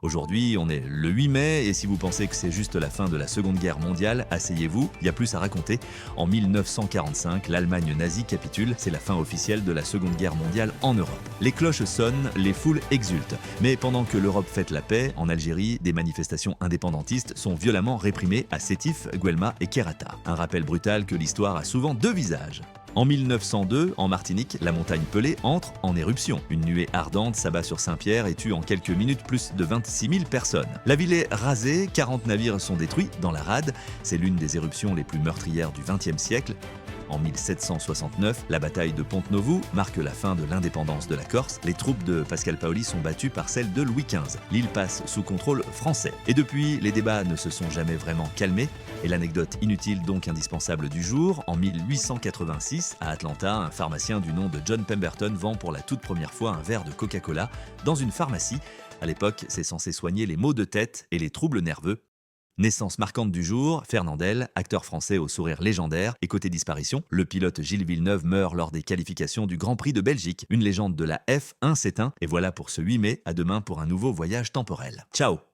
Aujourd'hui, on est le 8 mai et si vous pensez que c'est juste la fin de la Seconde Guerre mondiale, asseyez-vous, il y a plus à raconter. En 1945, l'Allemagne nazie capitule, c'est la fin officielle de la Seconde Guerre mondiale en Europe. Les cloches sonnent, les foules exultent. Mais pendant que l'Europe fête la paix, en Algérie, des manifestations indépendantistes sont violemment réprimées à Sétif, Guelma et Kerata. Un rappel brutal que l'histoire a souvent deux visages. En 1902, en Martinique, la montagne Pelée entre en éruption. Une nuée ardente s'abat sur Saint-Pierre et tue en quelques minutes plus de 26 000 personnes. La ville est rasée, 40 navires sont détruits dans la rade. C'est l'une des éruptions les plus meurtrières du XXe siècle. En 1769, la bataille de Pont-Novo marque la fin de l'indépendance de la Corse. Les troupes de Pascal Paoli sont battues par celles de Louis XV. L'île passe sous contrôle français. Et depuis, les débats ne se sont jamais vraiment calmés. Et l'anecdote inutile donc indispensable du jour, en 1886, à Atlanta, un pharmacien du nom de John Pemberton vend pour la toute première fois un verre de Coca-Cola dans une pharmacie. À l'époque, c'est censé soigner les maux de tête et les troubles nerveux. Naissance marquante du jour, Fernandel, acteur français au sourire légendaire, et côté disparition, le pilote Gilles Villeneuve meurt lors des qualifications du Grand Prix de Belgique. Une légende de la F1 s'éteint, et voilà pour ce 8 mai, à demain pour un nouveau voyage temporel. Ciao!